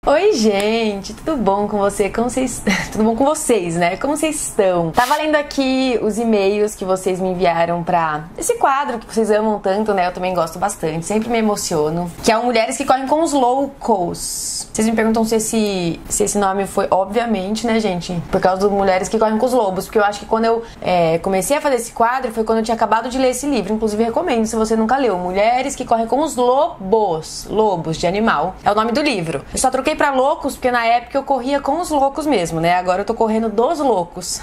Oi, gente, tudo bom com você? Como vocês... Tudo bom com vocês, né? Como vocês estão? Tava lendo aqui os e-mails que vocês me enviaram pra esse quadro que vocês amam tanto, né? Eu também gosto bastante, sempre me emociono. Que é o Mulheres que Correm com os Loucos. Vocês me perguntam se esse nome foi, obviamente, né, gente? Por causa do Mulheres que Correm com os Lobos. Porque eu acho que quando eu comecei a fazer esse quadro foi quando eu tinha acabado de ler esse livro. Inclusive, recomendo se você nunca leu. Mulheres que Correm com os Lobos. Lobos de animal. É o nome do livro. Eu só troquei pra loucos porque na época eu corria com os loucos mesmo, né? Agora eu tô correndo dos loucos.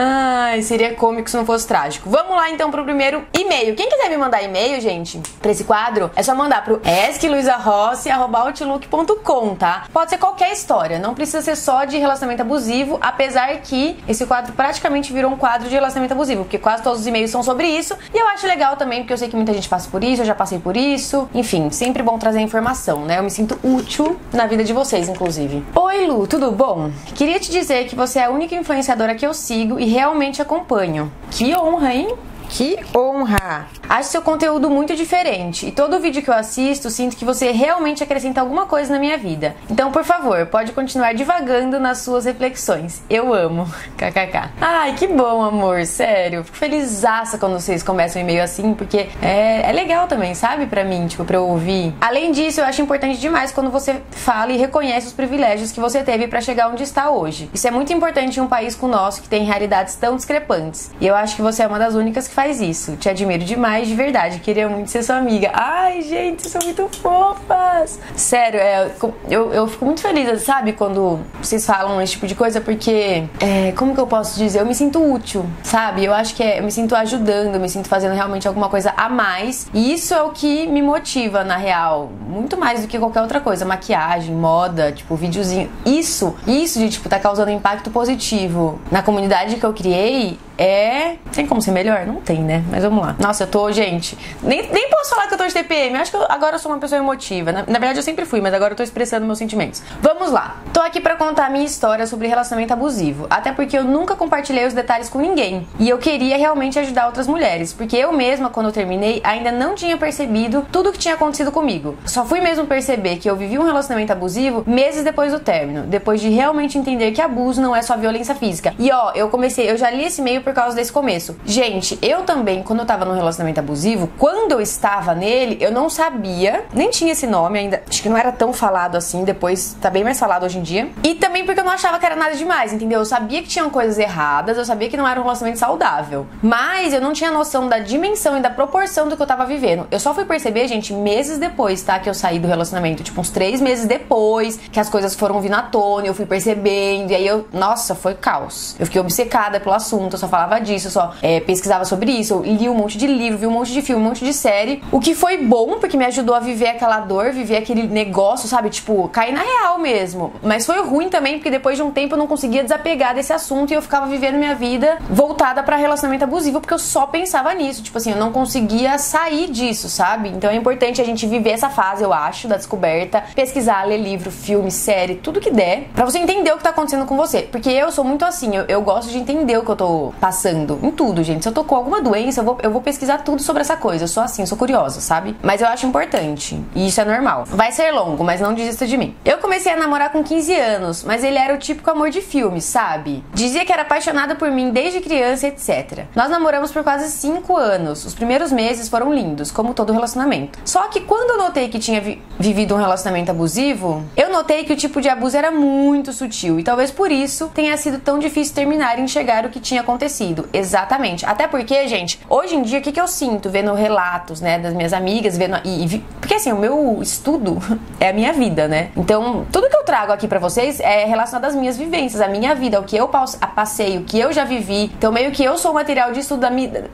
Ai, seria cômico se não fosse trágico. Vamos lá então pro primeiro e-mail. Quem quiser me mandar e-mail, gente, pra esse quadro, é só mandar pro eskluisaRossi@outlook.com, tá? Pode ser qualquer história, não precisa ser só de relacionamento abusivo, apesar que esse quadro praticamente virou um quadro de relacionamento abusivo, porque quase todos os e-mails são sobre isso, e eu acho legal também, porque eu sei que muita gente passa por isso, eu já passei por isso, enfim, sempre bom trazer informação, né? Eu me sinto útil na vida de vocês, inclusive. Oi, Lu, tudo bom? Queria te dizer que você é a única influenciadora que eu sigo e realmente acompanho. Que honra, hein? Que honra! Acho seu conteúdo muito diferente e todo vídeo que eu assisto sinto que você realmente acrescenta alguma coisa na minha vida. Então, por favor, pode continuar divagando nas suas reflexões. Eu amo. KKK. Ai, que bom, amor. Sério. Fico felizaça quando vocês começam um e-mail assim, porque é legal também, sabe? Pra mim, tipo, pra eu ouvir. Além disso, eu acho importante demais quando você fala e reconhece os privilégios que você teve pra chegar onde está hoje. Isso é muito importante em um país como o nosso, que tem realidades tão discrepantes. E eu acho que você é uma das únicas que faz isso. Te admiro demais, de verdade. Queria muito ser sua amiga. Ai, gente, vocês são muito fofas. Sério, eu fico muito feliz, sabe? Quando vocês falam esse tipo de coisa, porque como que eu posso dizer? Eu me sinto útil, sabe? Eu acho que eu me sinto ajudando, eu me sinto fazendo realmente alguma coisa a mais. E isso é o que me motiva, na real. Muito mais do que qualquer outra coisa. Maquiagem, moda, tipo, videozinho. Isso de, tipo, tá causando impacto positivo na comunidade que eu criei. Tem como ser melhor? Não tem, né? Mas vamos lá. Nossa, eu tô, gente... Nem posso falar que eu tô de TPM. Eu acho que agora eu sou uma pessoa emotiva. Na verdade, eu sempre fui, mas agora eu tô expressando meus sentimentos. Vamos lá. Tô aqui pra contar a minha história sobre relacionamento abusivo. Até porque eu nunca compartilhei os detalhes com ninguém. E eu queria realmente ajudar outras mulheres. Porque eu mesma, quando eu terminei, ainda não tinha percebido tudo o que tinha acontecido comigo. Só fui mesmo perceber que eu vivi um relacionamento abusivo meses depois do término. Depois de realmente entender que abuso não é só violência física. E eu já li esse e-mail por causa desse começo. Gente, eu também, quando eu tava num relacionamento abusivo, quando eu estava nele, eu não sabia, nem tinha esse nome ainda, acho que não era tão falado assim, depois tá bem mais falado hoje em dia. E também porque eu não achava que era nada demais, entendeu? Eu sabia que tinham coisas erradas, eu sabia que não era um relacionamento saudável, mas eu não tinha noção da dimensão e da proporção do que eu tava vivendo. Eu só fui perceber, gente, meses depois, tá? Que eu saí do relacionamento, tipo uns 3 meses depois, que as coisas foram vindo à tona, eu fui percebendo, e aí nossa, foi caos. Eu fiquei obcecada pelo assunto, eu só falava disso, eu só pesquisava sobre isso, eu li um monte de livro, vi um monte de filme, um monte de série, o que foi bom, porque me ajudou a viver aquela dor, viver aquele negócio, sabe, tipo, cair na real mesmo, mas foi ruim também, porque depois de um tempo eu não conseguia desapegar desse assunto e eu ficava vivendo minha vida voltada pra relacionamento abusivo, porque eu só pensava nisso, tipo assim, eu não conseguia sair disso, sabe, então é importante a gente viver essa fase, eu acho, da descoberta, pesquisar, ler livro, filme, série, tudo que der, pra você entender o que tá acontecendo com você, porque eu sou muito assim, eu gosto de entender o que eu tô passando, em tudo, gente. Se eu tô com alguma doença, eu vou pesquisar tudo sobre essa coisa. Eu sou assim, eu sou curiosa, sabe? Mas eu acho importante. E isso é normal. Vai ser longo, mas não desista de mim. Eu comecei a namorar com 15 anos, mas ele era o típico amor de filme, sabe? Dizia que era apaixonado por mim desde criança, etc. Nós namoramos por quase 5 anos. Os primeiros meses foram lindos, como todo relacionamento. Só que quando eu notei que tinha vivido um relacionamento abusivo, eu notei que o tipo de abuso era muito sutil. E talvez por isso tenha sido tão difícil terminar e enxergar o que tinha acontecido. Exatamente. Até porque, gente, hoje em dia, o que eu sinto vendo relatos, né, das minhas amigas, porque assim, o meu estudo é a minha vida, né? Então, tudo que eu trago aqui pra vocês é relacionado às minhas vivências, à minha vida, o que eu passei, o que eu já vivi. Então, meio que eu sou o material de estudo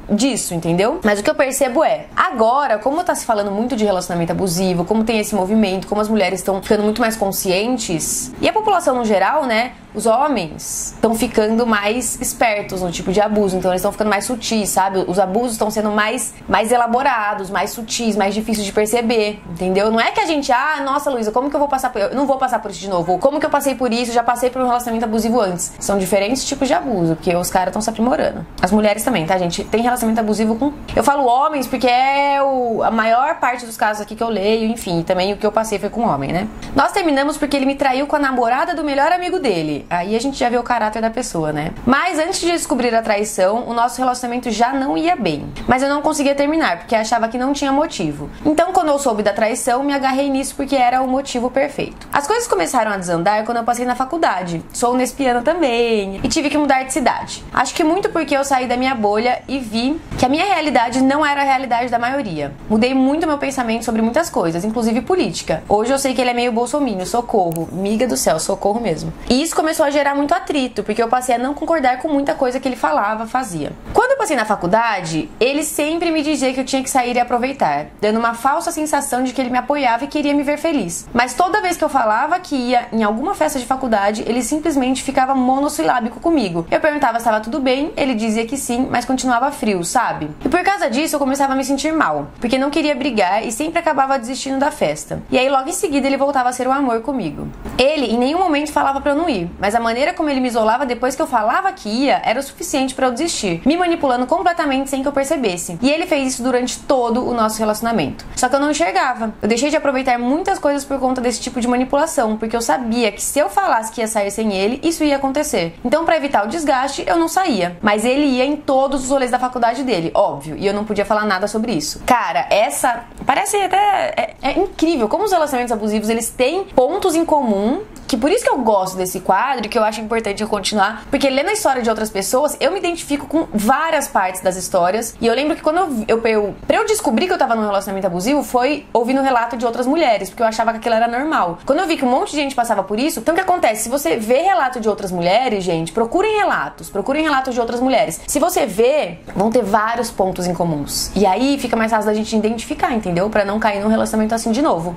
disso, entendeu? Mas o que eu percebo agora, como tá se falando muito de relacionamento abusivo, como tem esse movimento, como as mulheres estão ficando muito mais conscientes, e a população no geral, né, os homens estão ficando mais espertos no tipo de abuso, então eles estão ficando mais sutis, sabe? Os abusos estão sendo mais elaborados, mais sutis, mais difíceis de perceber, entendeu? Não é que a gente, nossa, Luísa, como que eu vou passar por... Eu não vou passar por isso de novo, ou como que eu passei por isso, já passei por um relacionamento abusivo antes. São diferentes tipos de abuso, porque os caras estão se aprimorando. As mulheres também, tá, gente? Tem relacionamento abusivo com... Eu falo homens porque é a maior parte dos casos aqui que eu leio, enfim, também o que eu passei foi com homem, né? Nós terminamos porque ele me traiu com a namorada do melhor amigo dele. Aí a gente já vê o caráter da pessoa, né? Mas antes de descobrir a traição, o nosso relacionamento já não ia bem. Mas eu não conseguia terminar, porque achava que não tinha motivo. Então, quando eu soube da traição, me agarrei nisso porque era o motivo perfeito. As coisas começaram a desandar quando eu passei na faculdade. Sou lesbiana também. E tive que mudar de cidade. Acho que muito porque eu saí da minha bolha e vi que a minha realidade não era a realidade da maioria. Mudei muito meu pensamento sobre muitas coisas, inclusive política. Hoje eu sei que ele é meio bolsominion, socorro. Miga do céu, socorro mesmo. E isso começou a gerar muito atrito, porque eu passei a não concordar com muita coisa que ele falava, fazia. Quando eu passei na faculdade, ele sempre me dizia que eu tinha que sair e aproveitar, dando uma falsa sensação de que ele me apoiava e queria me ver feliz. Mas toda vez que eu falava que ia em alguma festa de faculdade, ele simplesmente ficava monossilábico comigo. Eu perguntava se estava tudo bem, ele dizia que sim, mas continuava frio, sabe? E por causa disso eu começava a me sentir mal, porque não queria brigar e sempre acabava desistindo da festa. E aí logo em seguida ele voltava a ser um amor comigo. Ele em nenhum momento falava pra eu não ir, mas a maneira como ele me isolava depois que eu falava que ia era o suficiente pra eu desistir, me manipulando completamente sem que eu percebesse. E ele fez isso durante todo o nosso relacionamento. Só que eu não enxergava. Eu deixei de aproveitar muitas coisas por conta desse tipo de manipulação, porque eu sabia que se eu falasse que ia sair sem ele, isso ia acontecer. Então, pra evitar o desgaste, eu não saía. Mas ele ia em todos os rolês da faculdade dele, óbvio, e eu não podia falar nada sobre isso. Cara, essa... Parece até... É incrível como os relacionamentos abusivos, eles têm pontos em comum, que por isso que eu gosto desse quadro, que eu acho importante eu continuar, porque lendo a história de outras pessoas, eu me identifico com várias partes das histórias, e eu lembro que quando pra eu descobrir que eu tava num relacionamento abusivo, foi ouvindo o relato de outras mulheres, porque eu achava que aquilo era normal. Quando eu vi que um monte de gente passava por isso, então o que acontece? Se você vê relato de outras mulheres, gente, procurem relatos de outras mulheres. Se você vê, vão ter vários pontos em comuns. E aí fica mais fácil da gente identificar, entendeu? Pra não cair num relacionamento assim de novo.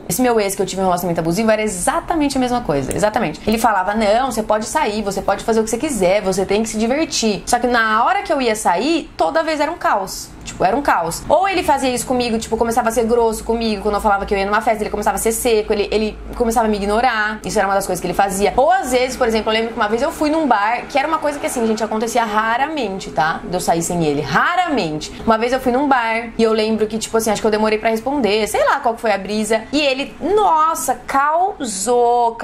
Esse meu ex que eu tive um relacionamento abusivo era exatamente a mesma coisa, exatamente. Ele falava, não, você pode sair, você pode fazer o que você quiser, você tem que se divertir. Só que na hora que eu ia sair, toda vez era um caos. Tipo, era um caos. Ou ele fazia isso comigo, tipo, começava a ser grosso comigo quando eu falava que eu ia numa festa, ele começava a ser seco, ele começava a me ignorar. Isso era uma das coisas que ele fazia. Ou às vezes, por exemplo, eu lembro que uma vez eu fui num bar, que era uma coisa que assim, gente, acontecia raramente, tá? De eu sair sem ele. Raramente. Uma vez eu fui num bar e eu lembro que, tipo assim, acho que eu demorei pra responder, sei lá qual que foi a brisa. E ele, nossa, causou,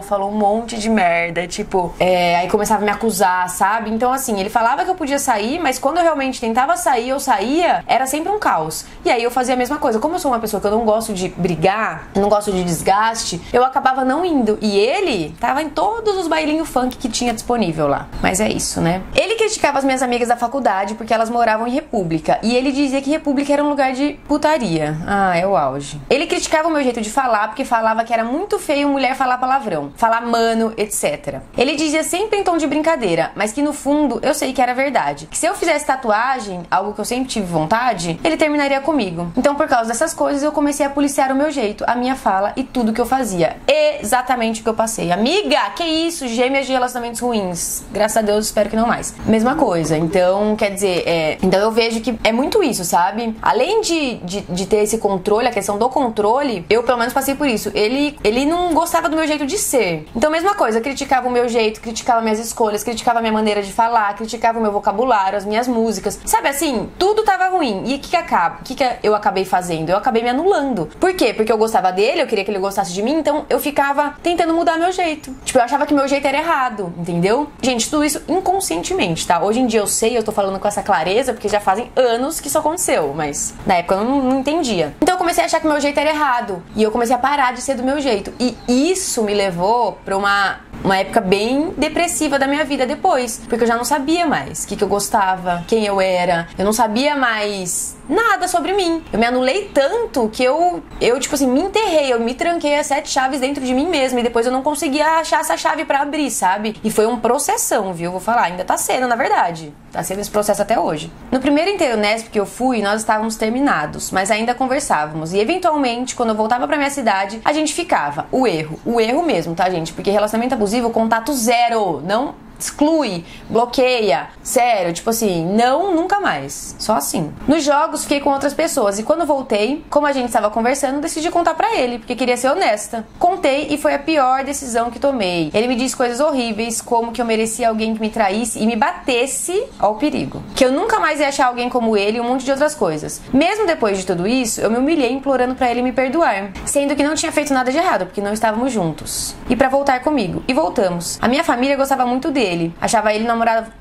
falou um monte de merda, tipo, aí começava a me acusar, sabe? Então assim, ele falava que eu podia sair, mas quando eu realmente tentava sair, eu saía, era sempre um caos. E aí eu fazia a mesma coisa. Como eu sou uma pessoa que eu não gosto de brigar, eu não gosto de desgaste, eu acabava não indo. E ele tava em todos os bailinhos funk que tinha disponível lá. Mas é isso, né? Ele criticava as minhas amigas da faculdade porque elas moravam em República. E ele dizia que República era um lugar de putaria. Ah, é o auge. Ele criticava o meu jeito de falar porque falava que era muito feio mulher falar palavrão, falar mano, etc. Ele dizia sempre em tom de brincadeira, mas que no fundo eu sei que era verdade. Que se eu fizesse tatuagem, algo que eu sempre tive vontade, ele terminaria comigo. Então, por causa dessas coisas, eu comecei a policiar o meu jeito, a minha fala e tudo que eu fazia. Exatamente o que eu passei. Amiga, que isso? Gêmeas de relacionamentos ruins. Graças a Deus, espero que não mais. Mesma coisa. Então, quer dizer, então eu vejo que é muito isso, sabe? Além de ter esse controle, a questão do controle, eu pelo menos passei por isso. Ele não gostava do meu jeito de ser. Então, mesma coisa, criticava o meu jeito, criticava minhas escolhas, criticava a minha maneira de falar, criticava o meu vocabulário, as minhas músicas. Sabe assim, tudo tava ruim. E o que eu acabei fazendo? Eu acabei me anulando. Por quê? Porque eu gostava dele, eu queria que ele gostasse de mim, então eu ficava tentando mudar meu jeito. Tipo, eu achava que meu jeito era errado, entendeu? Gente, tudo isso inconscientemente, tá? Hoje em dia eu sei, eu tô falando com essa clareza, porque já fazem anos que isso aconteceu, mas na época eu não entendia. Então eu comecei a achar que meu jeito era errado. E eu comecei a parar de ser do meu jeito. E isso me levou pra uma época bem depressiva da minha vida depois. Porque eu já não sabia mais o que eu gostava, quem eu era. Eu não sabia mais nada sobre mim. Eu me anulei tanto que eu tipo assim, me enterrei, eu me tranquei as 7 chaves dentro de mim mesma e depois eu não conseguia achar essa chave pra abrir, sabe? E foi um processão, viu? Vou falar, ainda tá sendo, na verdade. Tá sendo esse processo até hoje. No primeiro Interunesp que eu fui, nós estávamos terminados, mas ainda conversávamos. E eventualmente, quando eu voltava pra minha cidade, a gente ficava. O erro mesmo, tá, gente? Porque relacionamento abusivo, contato zero. Não exclui, bloqueia, sério, tipo assim, não, nunca mais, só assim. Nos jogos fiquei com outras pessoas e quando voltei, como a gente estava conversando, decidi contar pra ele, porque queria ser honesta. Contei e foi a pior decisão que tomei. Ele me disse coisas horríveis, como que eu merecia alguém que me traísse e me batesse ao perigo, que eu nunca mais ia achar alguém como ele e um monte de outras coisas. Mesmo depois de tudo isso, eu me humilhei implorando pra ele me perdoar, sendo que não tinha feito nada de errado, porque não estávamos juntos. E pra voltar comigo. E voltamos. A minha família gostava muito dele. Achava ele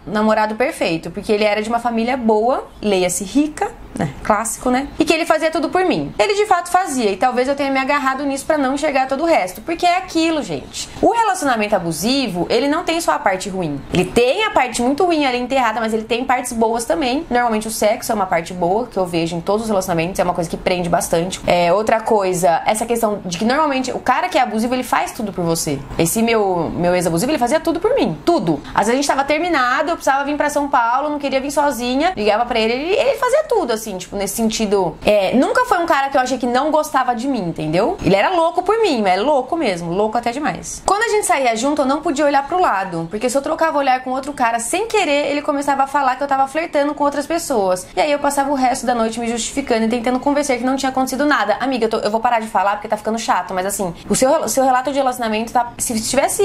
namorado perfeito, porque ele era de uma família boa, leia-se rica, né? Clássico, né? E que ele fazia tudo por mim. Ele de fato fazia, e talvez eu tenha me agarrado nisso pra não enxergar todo o resto, porque é aquilo, gente. O relacionamento abusivo, ele não tem só a parte ruim. Ele tem a parte muito ruim ali enterrada, mas ele tem partes boas também. Normalmente o sexo é uma parte boa, que eu vejo em todos os relacionamentos, é uma coisa que prende bastante. Outra coisa, essa questão de que normalmente o cara que é abusivo, ele faz tudo por você. Esse meu ex-abusivo, ele fazia tudo por mim. Tudo. Às vezes a gente tava terminado, eu precisava vir pra São Paulo, não queria vir sozinha, ligava pra ele fazia tudo, assim, tipo, nesse sentido. Nunca foi um cara que eu achei que não gostava de mim, entendeu? Ele era louco por mim, mas é louco mesmo, louco até demais. Quando a gente saía junto, eu não podia olhar pro lado, porque se eu trocava o olhar com outro cara sem querer, ele começava a falar que eu tava flertando com outras pessoas. E aí eu passava o resto da noite me justificando e tentando convencer que não tinha acontecido nada. Amiga, eu vou parar de falar porque tá ficando chato, mas assim, o seu relato de relacionamento tá... Se tivesse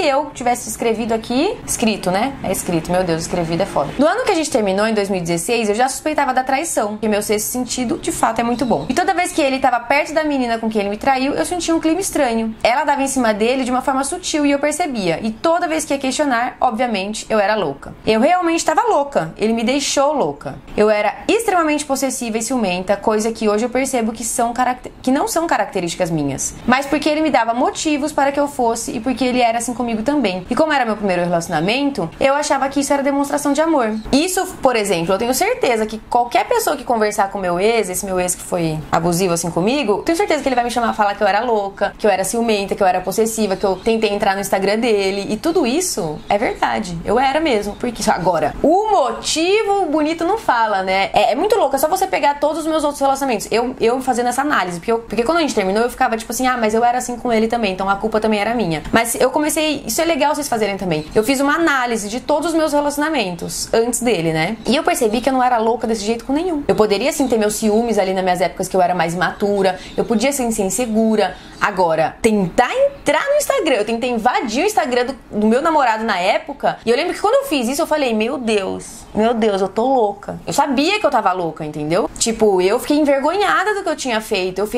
escrito, né? É escrito, meu Deus, escrevido é foda. No ano que a gente terminou, em 2016, eu já suspeitava da traição, porque meu sexto sentido, de fato, é muito bom. E toda vez que ele tava perto da menina com quem ele me traiu, eu sentia um clima estranho. Ela dava em cima dele de uma forma sutil e eu percebia. E toda vez que ia questionar, obviamente, eu era louca. Eu realmente tava louca. Ele me deixou louca. Eu era extremamente possessiva e ciumenta, coisa que hoje eu percebo que não são características minhas. Mas porque ele me dava motivos para que eu fosse e porque ele era assim comigo também. E como era meu primeiro relacionamento, eu achava que isso era demonstração de amor. Isso, por exemplo, eu tenho certeza que qualquer pessoa que conversar com meu ex, esse meu ex que foi abusivo assim comigo, tenho certeza que ele vai me chamar a falar que eu era louca, que eu era ciumenta, que eu era possessiva, que eu tentei entrar no Instagram dele. E tudo isso é verdade. Eu era mesmo. Porque agora, o motivo bonito não fala, né? É muito louco. É só você pegar todos os meus outros relacionamentos. Eu fazendo essa análise. Porque quando a gente terminou, eu ficava tipo assim, mas eu era assim com ele também, então a culpa também era minha. Mas eu comecei... Isso é legal vocês fazerem também. Eu fiz uma análise de todos os meus relacionamentos antes dele, né? E eu percebi que eu não era louca desse jeito com nenhum. Eu poderia sim ter meus ciúmes ali nas minhas épocas que eu era mais imatura. Eu podia sim ser insegura. Agora, tentar entrar no Instagram, eu tentei invadir o Instagram do meu namorado na época. E eu lembro que quando eu fiz isso, eu falei, meu Deus, eu tô louca. Eu sabia que eu tava louca, entendeu? Tipo, eu fiquei envergonhada do que eu tinha feito.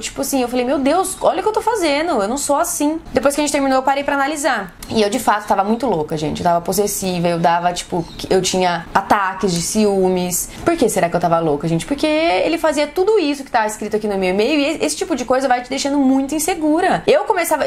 Tipo assim, eu falei, meu Deus, olha o que eu tô fazendo. Eu não sou assim. Depois que a gente terminou, eu parei pra analisar. E eu, de fato, tava muito louca, gente. Eu tava possessiva, eu dava, tipo, eu tinha ataques de ciúmes. Por que será que eu tava louca, gente? Porque ele fazia tudo isso que tá escrito aqui no meu e-mail e esse tipo de coisa vai te deixando muito insegura. Eu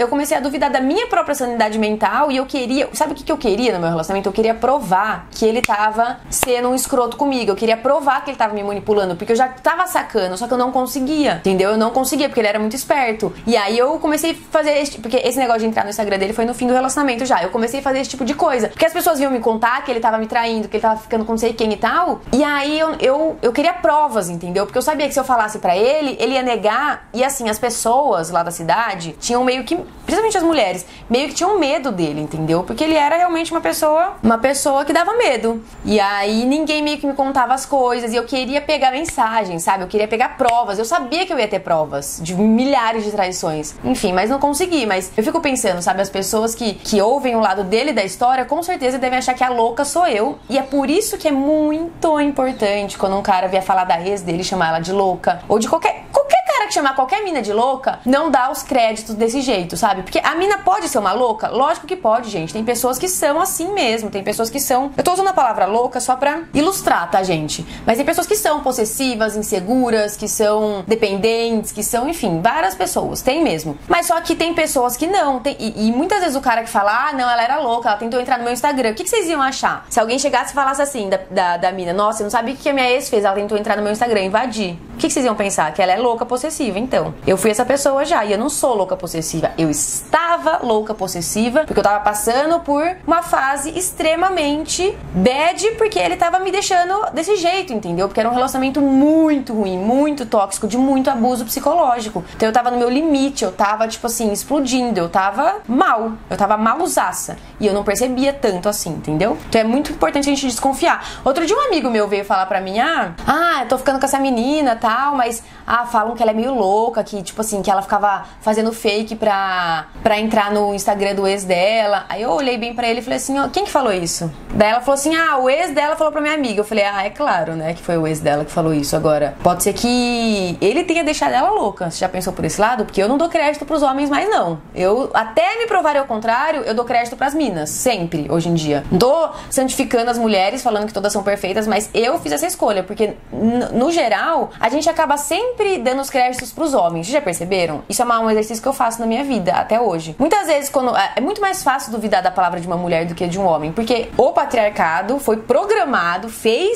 comecei a duvidar da minha própria sanidade mental e eu queria... Sabe o que eu queria no meu relacionamento? Eu queria provar que ele tava sendo um escroto comigo. Eu queria provar que ele tava me manipulando, porque eu já tava sacando, só que eu não conseguia, entendeu? Eu não conseguia, porque ele era muito esperto. E aí eu comecei a fazer... Porque esse negócio de entrar no Instagram dele foi no fim do relacionamento já. Eu comecei a fazer esse tipo de coisa. Porque as pessoas vinham me contar que ele tava me traindo, que ele tava ficando com não sei quem e tal. E aí eu queria provas, entendeu? Porque eu sabia que se eu falasse pra ele, ele ia negar. E assim, as pessoas lá da cidade tinham meio que, principalmente as mulheres, meio que tinham medo dele, entendeu? Porque ele era realmente uma pessoa que dava medo. E aí ninguém meio que me contava as coisas e eu queria pegar mensagens, sabe? Eu queria pegar provas. Eu sabia que eu ia ter provas de milhares de traições. Enfim, mas não consegui. Mas eu fico pensando, sabe? As pessoas que ouvem o lado dele da história, com certeza devem achar que a louca sou eu. E é por isso que é muito importante quando um cara vier falar da ex dele, chamar ela de louca. Ou de qualquer cara cara que chamar qualquer mina de louca não dá os créditos desse jeito, sabe? Porque a mina pode ser uma louca? Lógico que pode, gente. Tem pessoas que são assim mesmo. Tem pessoas que são... Eu tô usando a palavra louca só pra ilustrar, tá, gente? Mas tem pessoas que são possessivas, inseguras, que são dependentes, que são, enfim, várias pessoas. Tem mesmo. Mas só que tem pessoas que não. E muitas vezes o cara que fala, ah, não, ela era louca, ela tentou entrar no meu Instagram. O que vocês iam achar? Se alguém chegasse e falasse assim da mina, nossa, você não sabe o que a minha ex fez, ela tentou entrar no meu Instagram, invadir. O que vocês iam pensar? Que ela é louca possessiva, então. Eu fui essa pessoa já, e eu não sou louca possessiva. Eu estava louca possessiva, porque eu tava passando por uma fase extremamente bad, porque ele tava me deixando desse jeito, entendeu? Porque era um relacionamento muito ruim, muito tóxico, de muito abuso psicológico. Então eu tava no meu limite, eu tava, tipo assim, explodindo, eu tava mal, eu tava malusaça. E eu não percebia tanto assim, entendeu? Então é muito importante a gente desconfiar. Outro dia um amigo meu veio falar pra mim, eu tô ficando com essa menina, tal, mas, falam que ela é meio louca, que, tipo assim, que ela ficava fazendo fake pra entrar no Instagram do ex dela. Aí eu olhei bem pra ele e falei assim, quem que falou isso? Daí ela falou assim, o ex dela falou pra minha amiga. Eu falei, é claro, né, que foi o ex dela que falou isso. Agora, pode ser que ele tenha deixado ela louca. Você já pensou por esse lado? Porque eu não dou crédito pros homens mais, não. Eu, até me provarem ao contrário, eu dou crédito pras minas, sempre, hoje em dia. Não tô santificando as mulheres, falando que todas são perfeitas, mas eu fiz essa escolha, porque, no geral, a gente acaba sempre dando os créditos pros homens. Vocês já perceberam? Isso é um exercício que eu faço na minha vida, até hoje. Muitas vezes, é muito mais fácil duvidar da palavra de uma mulher do que de um homem, porque o patriarcado foi programado,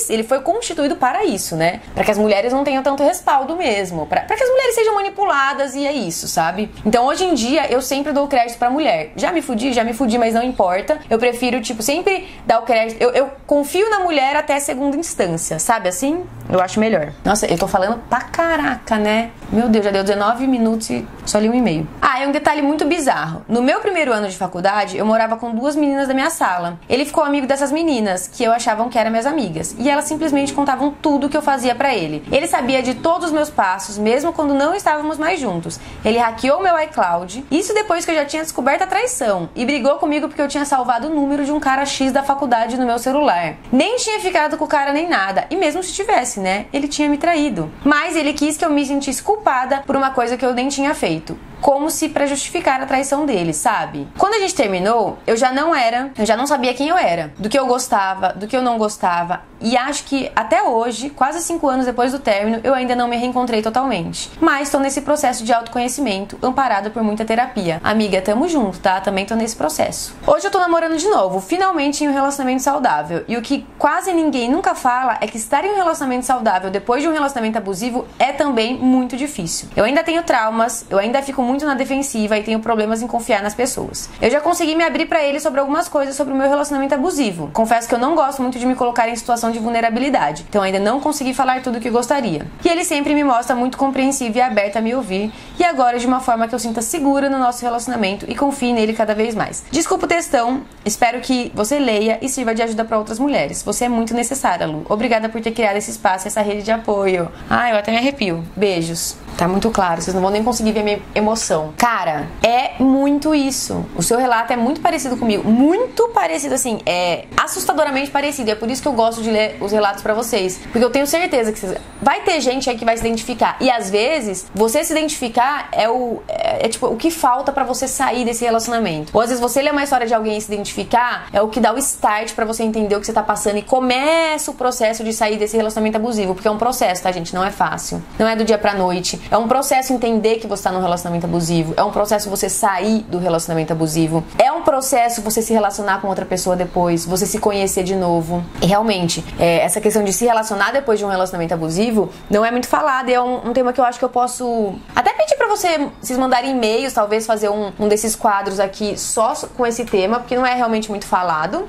ele foi constituído para isso, né? Para que as mulheres não tenham tanto respaldo mesmo, para que as mulheres sejam manipuladas, e é isso, sabe? Então, hoje em dia, eu sempre dou crédito pra mulher. Já me fudi, mas não importa. Eu prefiro, tipo, sempre dar o crédito. Eu confio na mulher até segunda instância, sabe assim? Eu acho melhor. Nossa, eu tô falando pra caraca, né? Meu Deus, já deu 19 minutos e só li um e-mail. É um detalhe muito bizarro. No meu primeiro ano de faculdade, eu morava com 2 meninas da minha sala. Ele ficou amigo dessas meninas, que eu achavam que eram minhas amigas. E elas simplesmente contavam tudo que eu fazia pra ele. Ele sabia de todos os meus passos, mesmo quando não estávamos mais juntos. Ele hackeou meu iCloud. Isso depois que eu já tinha descoberto a traição. E brigou comigo porque eu tinha salvado o número de um cara X da faculdade no meu celular. Nem tinha ficado com o cara nem nada. E mesmo se tivesse, né? Ele tinha me traído. Mas ele quis que eu me sentisse culpada por uma coisa que eu nem tinha feito. Como se pra justificar a traição dele, sabe? Quando a gente terminou, eu já não sabia quem eu era, do que eu gostava, do que eu não gostava. E acho que até hoje, quase 5 anos depois do término, eu ainda não me reencontrei totalmente. Mas tô nesse processo de autoconhecimento, amparado por muita terapia. Amiga, tamo junto, tá? Também tô nesse processo. Hoje eu tô namorando de novo, finalmente em um relacionamento saudável. E o que quase ninguém nunca fala é que estar em um relacionamento saudável depois de um relacionamento abusivo é também muito difícil. Eu ainda tenho traumas, eu ainda fico muito na defensiva e tenho problemas em confiar nas pessoas. Eu já consegui me abrir pra ele sobre algumas coisas sobre o meu relacionamento abusivo. Confesso que eu não gosto muito de me colocar em situação de vulnerabilidade, então ainda não consegui falar tudo o que gostaria. E ele sempre me mostra muito compreensivo e aberto a me ouvir, e agora de uma forma que eu sinta segura no nosso relacionamento e confie nele cada vez mais. Desculpa o textão, espero que você leia e sirva de ajuda pra outras mulheres. Você é muito necessária, Lu. Obrigada por ter criado esse espaço, essa rede de apoio. Eu até me arrepio. Beijos. Tá muito claro, vocês não vão nem conseguir ver a minha emoção. Cara, é muito isso. O seu relato é muito parecido comigo. Muito parecido, assim, é assustadoramente parecido. E é por isso que eu gosto de ler os relatos pra vocês. Porque eu tenho certeza que vai ter gente aí que vai se identificar. E às vezes, você se identificar é tipo o que falta pra você sair desse relacionamento. Ou às vezes você ler uma história de alguém e se identificar é o que dá o start pra você entender o que você tá passando e começa o processo de sair desse relacionamento abusivo. Porque é um processo, tá, gente? Não é fácil. Não é do dia pra noite. É um processo entender que você tá num relacionamento abusivo. É um processo você sair do relacionamento abusivo. É um processo você se relacionar com outra pessoa depois, você se conhecer de novo. E realmente, essa questão de se relacionar depois de um relacionamento abusivo não é muito falada. E é um tema que eu acho que eu posso até pedir pra vocês mandarem e-mails, talvez fazer um desses quadros aqui só com esse tema, porque não é realmente muito falado.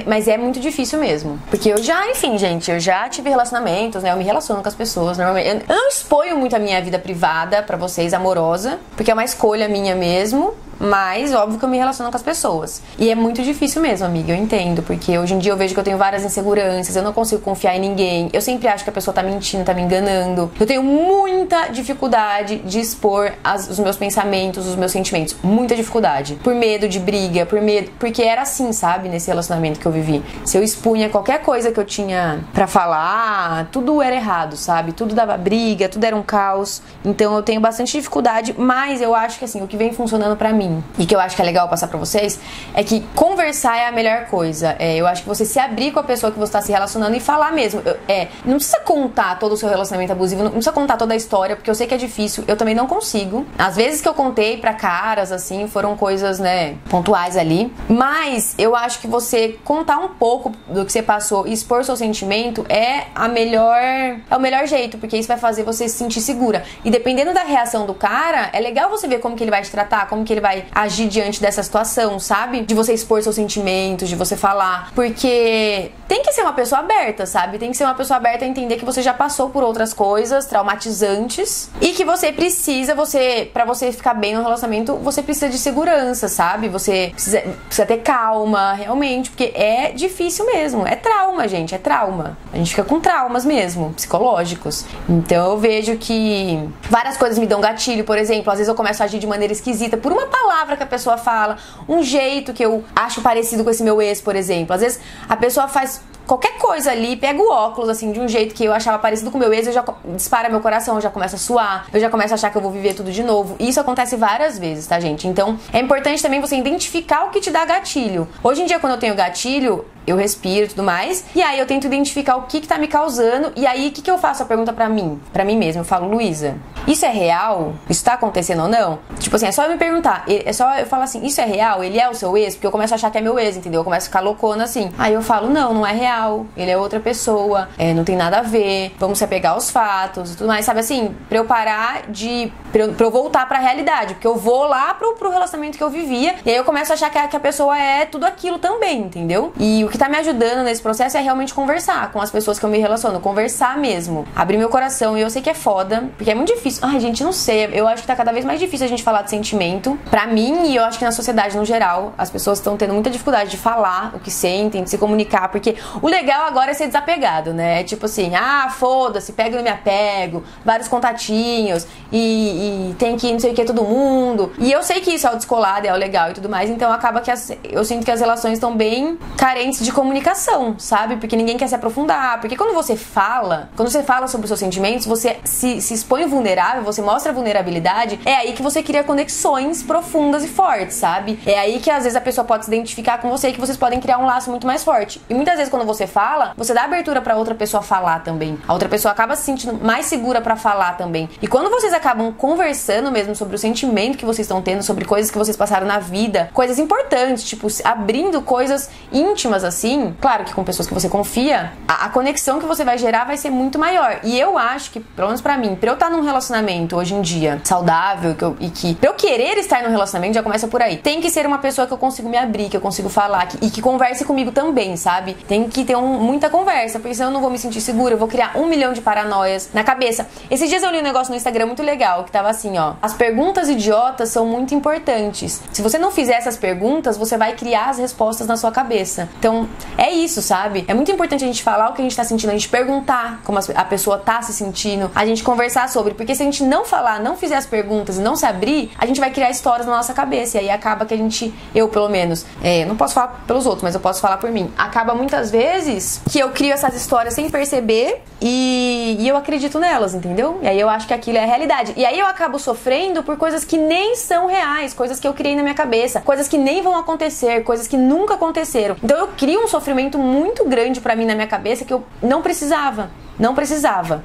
Mas é muito difícil mesmo. Porque eu já tive relacionamentos, né? Eu me relaciono com as pessoas normalmente. Eu não exponho muito a minha vida privada pra vocês, amorosa, porque é uma escolha minha mesmo. mas óbvio que eu me relaciono com as pessoas. E é muito difícil mesmo, amiga, eu entendo, porque hoje em dia eu vejo que eu tenho várias inseguranças, eu não consigo confiar em ninguém, eu sempre acho que a pessoa tá mentindo, tá me enganando. Eu tenho muita dificuldade de expor os meus pensamentos, os meus sentimentos, muita dificuldade. Por medo de briga, por medo, porque era assim, sabe, nesse relacionamento que eu vivi. Se eu expunha qualquer coisa que eu tinha pra falar, tudo era errado, sabe? Tudo dava briga, tudo era um caos. Então eu tenho bastante dificuldade, mas eu acho que assim, o que vem funcionando pra mim e que eu acho que é legal passar pra vocês é que conversar é a melhor coisa. Eu acho que você se abrir com a pessoa que você tá se relacionando e falar mesmo. Não precisa contar todo o seu relacionamento abusivo, não precisa contar toda a história, porque eu sei que é difícil, eu também não consigo. Às vezes que eu contei pra caras, assim, foram coisas, né, pontuais ali, mas eu acho que você contar um pouco do que você passou e expor seu sentimento é o melhor jeito, porque isso vai fazer você se sentir segura. E dependendo da reação do cara, é legal você ver como que ele vai te tratar, como que ele vai agir diante dessa situação, sabe? De você expor seus sentimentos, de você falar, porque tem que ser uma pessoa aberta, sabe? Tem que ser uma pessoa aberta a entender que você já passou por outras coisas traumatizantes e que você precisa, pra você ficar bem no relacionamento, você precisa de segurança, sabe? Você precisa ter calma, realmente, porque é difícil mesmo. É trauma, gente, é trauma. A gente fica com traumas mesmo, psicológicos. Então eu vejo que várias coisas me dão gatilho, por exemplo, às vezes eu começo a agir de maneira esquisita por uma palavra que a pessoa fala, um jeito que eu acho parecido com esse meu ex, por exemplo. Às vezes a pessoa faz qualquer coisa ali, pega o óculos, assim, de um jeito que eu achava parecido com o meu ex, eu já dispara meu coração, eu já começo a suar, eu já começo a achar que eu vou viver tudo de novo. E isso acontece várias vezes, tá, gente? Então, é importante também você identificar o que te dá gatilho. Hoje em dia, quando eu tenho gatilho, eu respiro e tudo mais, e aí eu tento identificar o que tá me causando, e aí o que eu faço? A pergunta pra mim mesma, eu falo, Luísa, isso é real? Isso tá acontecendo ou não? Tipo assim, é só eu me perguntar, é só eu falar assim, isso é real? Ele é o seu ex? Porque eu começo a achar que é meu ex, entendeu? Eu começo a ficar loucona assim. Aí eu falo, não é real, ele é outra pessoa, não tem nada a ver, vamos se apegar aos fatos e tudo mais, sabe assim? Pra eu parar pra eu voltar pra realidade, porque eu vou lá pro relacionamento que eu vivia, e aí eu começo a achar que a pessoa é tudo aquilo também, entendeu? E o que tá me ajudando nesse processo é realmente conversar com as pessoas que eu me relaciono, conversar mesmo, abrir meu coração. E eu sei que é foda, porque é muito difícil. Ai, gente, não sei, eu acho que tá cada vez mais difícil a gente falar de sentimento, pra mim, e eu acho que na sociedade no geral, as pessoas estão tendo muita dificuldade de falar o que sentem, de se comunicar, porque o legal agora é ser desapegado, né? É tipo assim, foda-se, pega e não me apego, vários contatinhos, e tem que não sei o que todo mundo. E eu sei que isso é o descolado, é o legal e tudo mais, então acaba que eu sinto que as relações estão bem carentes de comunicação, sabe? Porque ninguém quer se aprofundar, porque quando você fala sobre os seus sentimentos, você se expõe vulnerável, você mostra vulnerabilidade, é aí que você cria conexões profundas e fortes, sabe? É aí que às vezes a pessoa pode se identificar com você e que vocês podem criar um laço muito mais forte. E muitas vezes quando você fala, você dá abertura pra outra pessoa falar também. A outra pessoa acaba se sentindo mais segura pra falar também. E quando vocês acabam conversando mesmo sobre o sentimento que vocês estão tendo, sobre coisas que vocês passaram na vida, coisas importantes, tipo, abrindo coisas íntimas assim, claro que com pessoas que você confia, a conexão que você vai gerar vai ser muito maior. E eu acho que, pelo menos pra mim, pra eu estar num relacionamento hoje em dia saudável, pra eu querer estar num relacionamento, já começa por aí. Tem que ser uma pessoa que eu consigo me abrir, que eu consigo falar, e que converse comigo também, sabe? Tem que ter muita conversa, porque senão eu não vou me sentir segura, eu vou criar 1 milhão de paranoias na cabeça. Esses dias eu li um negócio no Instagram muito legal, que tava assim, ó: as perguntas idiotas são muito importantes. Se você não fizer essas perguntas, você vai criar as respostas na sua cabeça. Então, é isso, sabe? É muito importante a gente falar o que a gente tá sentindo, a gente perguntar como a pessoa tá se sentindo, a gente conversar sobre, porque se a gente não falar, não fizer as perguntas e não se abrir, a gente vai criar histórias na nossa cabeça, e aí acaba que eu pelo menos, não posso falar pelos outros, mas eu posso falar por mim, acaba muitas vezes que eu crio essas histórias sem perceber e eu acredito nelas, entendeu? E aí eu acho que aquilo é a realidade, e aí eu acabo sofrendo por coisas que nem são reais, coisas que eu criei na minha cabeça, coisas que nem vão acontecer, coisas que nunca aconteceram. Então eu crio um sofrimento muito grande pra mim na minha cabeça que eu não precisava.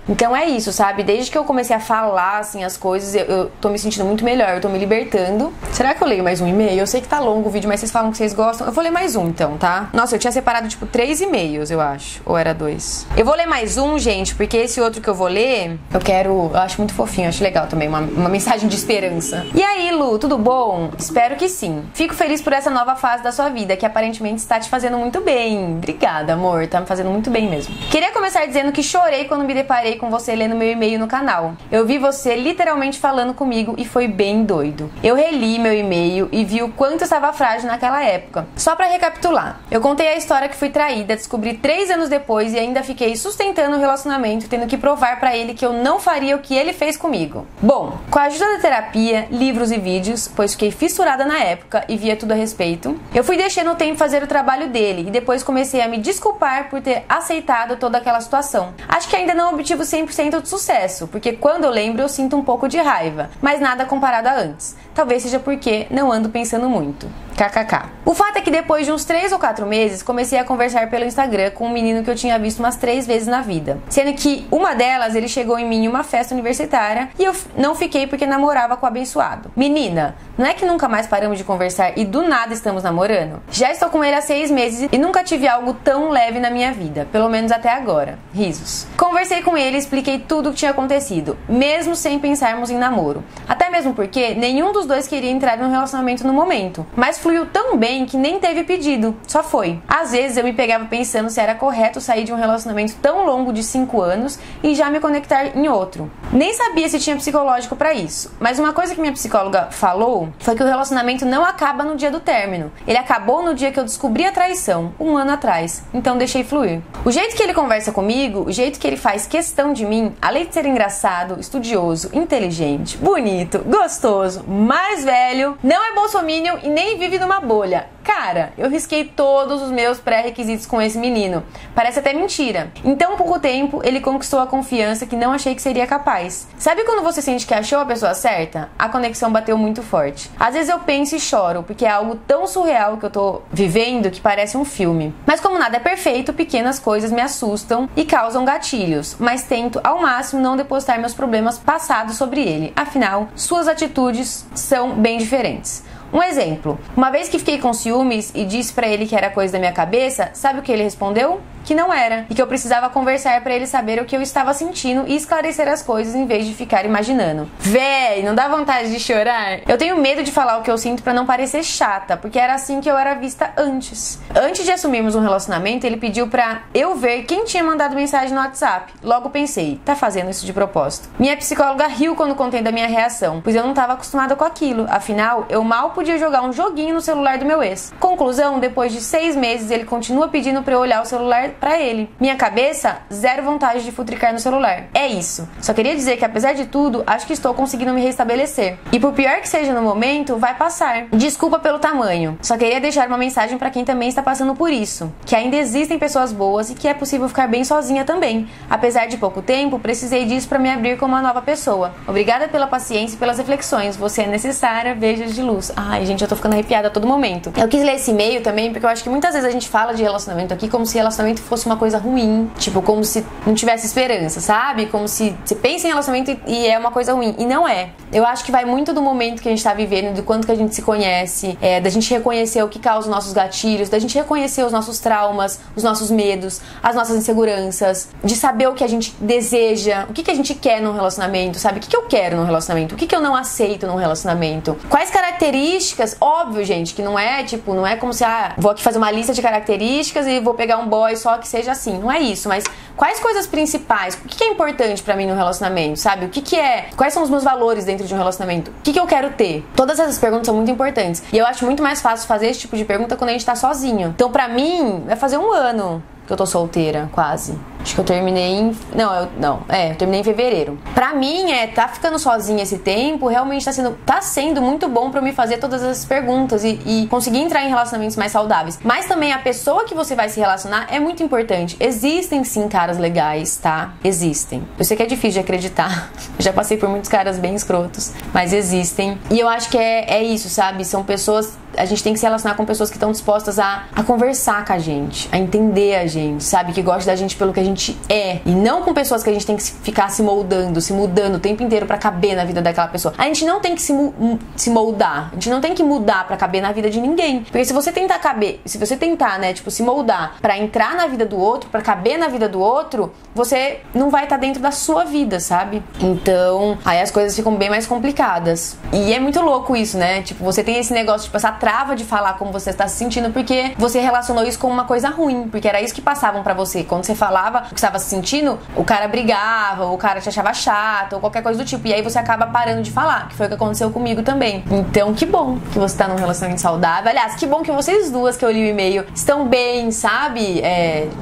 Então é isso, sabe? Desde que eu comecei a falar, assim, as coisas, eu tô me sentindo muito melhor, eu tô me libertando. Será que eu leio mais um e-mail? Eu sei que tá longo o vídeo, mas vocês falam que vocês gostam. Eu vou ler mais um, então, tá? Nossa, eu tinha separado, tipo, 3 e-mails, eu acho. Ou era 2. Eu vou ler mais um, gente, porque esse outro que eu vou ler, eu acho muito fofinho, eu acho legal também, uma mensagem de esperança. E aí, Lu, tudo bom? Espero que sim. Fico feliz por essa nova fase da sua vida, que aparentemente está te fazendo muito bem. Obrigada, amor, tá me fazendo muito bem mesmo. Queria começar dizendo que chorei quando me deparei com você lendo meu e-mail no canal. Eu vi você literalmente falando comigo e foi bem doido. Eu reli meu e-mail e vi o quanto estava frágil naquela época. Só pra recapitular, eu contei a história que fui traída, descobri 3 anos depois e ainda fiquei sustentando o relacionamento, tendo que provar pra ele que eu não faria o que ele fez comigo. Bom, com a ajuda da terapia, livros e vídeos, pois fiquei fissurada na época e via tudo a respeito, eu fui deixando o tempo fazer o trabalho dele e depois comecei a me desculpar por ter aceitado toda aquela situação. Acho que ainda não obtive 100% de sucesso, porque quando eu lembro eu sinto um pouco de raiva, mas nada comparado a antes. Talvez seja porque não ando pensando muito. KKK. O fato é que depois de uns 3 ou 4 meses, comecei a conversar pelo Instagram com um menino que eu tinha visto umas 3 vezes na vida. Sendo que uma delas, ele chegou em mim em uma festa universitária e eu não fiquei porque namorava com o abençoado. Menina, não é que nunca mais paramos de conversar e do nada estamos namorando? Já estou com ele há 6 meses e nunca tive algo tão leve na minha vida, pelo menos até agora. Risos. Conversei com ele e expliquei tudo o que tinha acontecido, mesmo sem pensarmos em namoro. Até mesmo porque nenhum dos dois queria entrar num relacionamento no momento, mas fluiu tão bem que nem teve pedido, só foi. Às vezes eu me pegava pensando se era correto sair de um relacionamento tão longo de 5 anos e já me conectar em outro. Nem sabia se tinha psicológico pra isso, mas uma coisa que minha psicóloga falou foi que o relacionamento não acaba no dia do término. Ele acabou no dia que eu descobri a traição, 1 ano atrás, então deixei fluir. O jeito que ele conversa comigo, o jeito que ele faz questão de mim, além de ser engraçado, estudioso, inteligente, bonito, gostoso, mais velho, não é bolsominion e nem vive numa bolha. Cara, eu risquei todos os meus pré-requisitos com esse menino. Parece até mentira. Em tão pouco tempo, ele conquistou a confiança que não achei que seria capaz. Sabe quando você sente que achou a pessoa certa? A conexão bateu muito forte. Às vezes eu penso e choro, porque é algo tão surreal que eu tô vivendo que parece um filme. Mas como nada é perfeito, pequenas coisas me assustam e causam gatilhos. Mas tento ao máximo não depositar meus problemas passados sobre ele. Afinal, suas atitudes são bem diferentes. Um exemplo, uma vez que fiquei com ciúmes e disse pra ele que era coisa da minha cabeça, sabe o que ele respondeu? Que não era, e que eu precisava conversar pra ele saber o que eu estava sentindo e esclarecer as coisas em vez de ficar imaginando. Véi, não dá vontade de chorar? Eu tenho medo de falar o que eu sinto pra não parecer chata, porque era assim que eu era vista antes. Antes de assumirmos um relacionamento, ele pediu pra eu ver quem tinha mandado mensagem no WhatsApp. Logo pensei, tá fazendo isso de propósito. Minha psicóloga riu quando contei da minha reação, pois eu não estava acostumada com aquilo. Afinal, eu mal podia jogar um joguinho no celular do meu ex. Conclusão, depois de 6 meses, ele continua pedindo pra eu olhar o celular pra ele. Minha cabeça, zero vontade de futricar no celular. É isso. Só queria dizer que apesar de tudo, acho que estou conseguindo me restabelecer. E por pior que seja no momento, vai passar. Desculpa pelo tamanho. Só queria deixar uma mensagem pra quem também está passando por isso. Que ainda existem pessoas boas e que é possível ficar bem sozinha também. Apesar de pouco tempo, precisei disso pra me abrir como uma nova pessoa. Obrigada pela paciência e pelas reflexões. Você é necessária. Beijos de luz. Ai, gente, eu tô ficando arrepiada a todo momento. Eu quis ler esse e-mail também porque eu acho que muitas vezes a gente fala de relacionamento aqui como se relacionamento fosse uma coisa ruim, tipo, como se não tivesse esperança, sabe? Como se você pensa em relacionamento e é uma coisa ruim, e não é. Eu acho que vai muito do momento que a gente tá vivendo, do quanto que a gente se conhece, da gente reconhecer o que causa os nossos gatilhos, da gente reconhecer os nossos traumas, os nossos medos, as nossas inseguranças, de saber o que a gente deseja, o que a gente quer num relacionamento, sabe? O que eu quero num relacionamento, o que eu não aceito num relacionamento, quais características, óbvio, gente, que não é, tipo, não é como se, vou aqui fazer uma lista de características e vou pegar um boy só que seja assim, não é isso, mas quais coisas principais, o que é importante pra mim no relacionamento, sabe? O que é, quais são os meus valores dentro de um relacionamento, o que eu quero ter? Todas essas perguntas são muito importantes e eu acho muito mais fácil fazer esse tipo de pergunta quando a gente tá sozinho. Então pra mim, vai fazer 1 ano que eu tô solteira, quase. Acho que eu terminei em... eu terminei em fevereiro. Pra mim, tá ficando sozinha esse tempo, realmente tá sendo muito bom pra eu me fazer todas essas perguntas e conseguir entrar em relacionamentos mais saudáveis. Mas também a pessoa que você vai se relacionar é muito importante. Existem sim caras legais, tá? Existem. Eu sei que é difícil de acreditar. Eu já passei por muitos caras bem escrotos, mas existem. E eu acho que é isso, sabe? São pessoas... A gente tem que se relacionar com pessoas que estão dispostas a conversar com a gente, a entender a gente, sabe? Que gostam da gente pelo que a gente é. E não com pessoas que a gente tem que ficar se moldando, se mudando o tempo inteiro pra caber na vida daquela pessoa. A gente não tem que se moldar. A gente não tem que mudar pra caber na vida de ninguém. Porque se você tentar né, tipo, se moldar pra entrar na vida do outro, pra caber na vida do outro, você não vai estar dentro da sua vida, sabe? Então, aí as coisas ficam bem mais complicadas. E é muito louco isso, né? Tipo, você tem esse negócio, tipo, essa trava de falar como você está se sentindo porque você relacionou isso com uma coisa ruim, porque era isso que passavam pra você. Quando você falava o que estava se sentindo, o cara brigava, ou o cara te achava chato, ou qualquer coisa do tipo. E aí você acaba parando de falar, que foi o que aconteceu comigo também. Então, que bom que você tá num relacionamento saudável. Aliás, que bom que vocês duas que eu li o e-mail estão bem, sabe?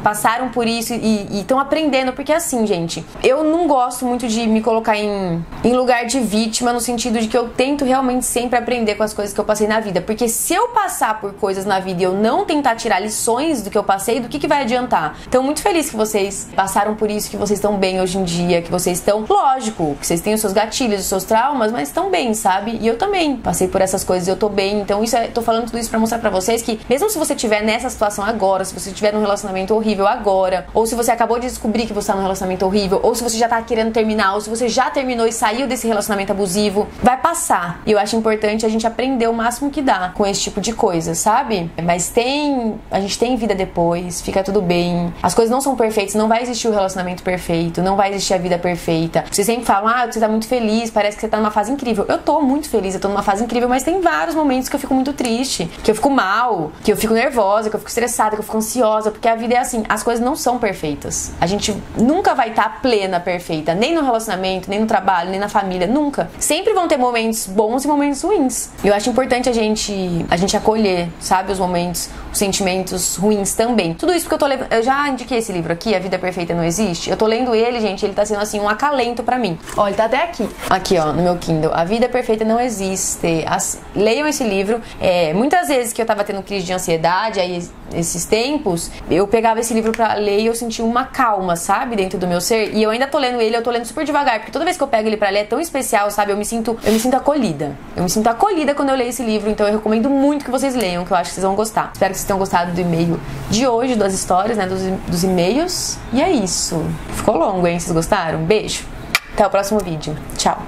Passaram por isso e estão aprendendo. Porque assim, gente, eu não gosto muito de me colocar em lugar de vítima, no sentido de que eu tento realmente sempre aprender com as coisas que eu passei na vida. Porque se eu passar por coisas na vida e eu não tentar tirar lições do que eu passei, do que vai adiantar? Então, muito feliz que vocês passaram por isso, que vocês estão bem hoje em dia, que vocês estão, lógico, que vocês têm os seus gatilhos, os seus traumas, mas estão bem, sabe? E eu também passei por essas coisas e eu tô bem. Então, tô falando tudo isso pra mostrar pra vocês que, mesmo se você estiver nessa situação agora, se você estiver num relacionamento horrível agora, ou se você acabou de descobrir que você tá num relacionamento horrível, ou se você já tá querendo terminar, ou se você já terminou e saiu desse relacionamento abusivo, vai passar. E eu acho importante a gente aprender o máximo que dá com esse tipo de coisa, sabe? Mas a gente tem vida depois, fica tudo bem. As coisas não são perfeitas, não vai existir o relacionamento perfeito, não vai existir a vida perfeita. Vocês sempre falam, você tá muito feliz, parece que você tá numa fase incrível. Eu tô muito feliz, eu tô numa fase incrível, mas tem vários momentos que eu fico muito triste, que eu fico mal, que eu fico nervosa, que eu fico estressada, que eu fico ansiosa, porque a vida é assim, as coisas não são perfeitas. A gente nunca vai estar plena, perfeita, nem no relacionamento, nem no trabalho, nem na família, nunca. Sempre vão ter momentos bons e momentos ruins. E eu acho importante a gente acolher, sabe, os momentos, os sentimentos ruins também. Tudo isso porque eu já indiquei esse livro aqui, A Vida Perfeita Não Existe. Eu tô lendo ele, gente, ele tá sendo assim um acalento pra mim. Ó, ele tá até aqui. Aqui, ó, no meu Kindle. A Vida Perfeita Não Existe. Leiam esse livro. Muitas vezes que eu tava tendo crise de ansiedade, aí esses tempos, eu pegava esse livro pra ler e eu sentia uma calma, sabe, dentro do meu ser. E eu ainda tô lendo ele, eu tô lendo super devagar, porque toda vez que eu pego ele pra ler é tão especial, sabe? Eu me sinto acolhida. Eu me sinto acolhida quando eu leio esse livro, então eu recomendo muito que vocês leiam, que eu acho que vocês vão gostar. Espero que vocês tenham gostado do e-mail de hoje, das histórias, né, dos e-mails. E é isso. Ficou longo, hein? Vocês gostaram? Beijo. Até o próximo vídeo. Tchau.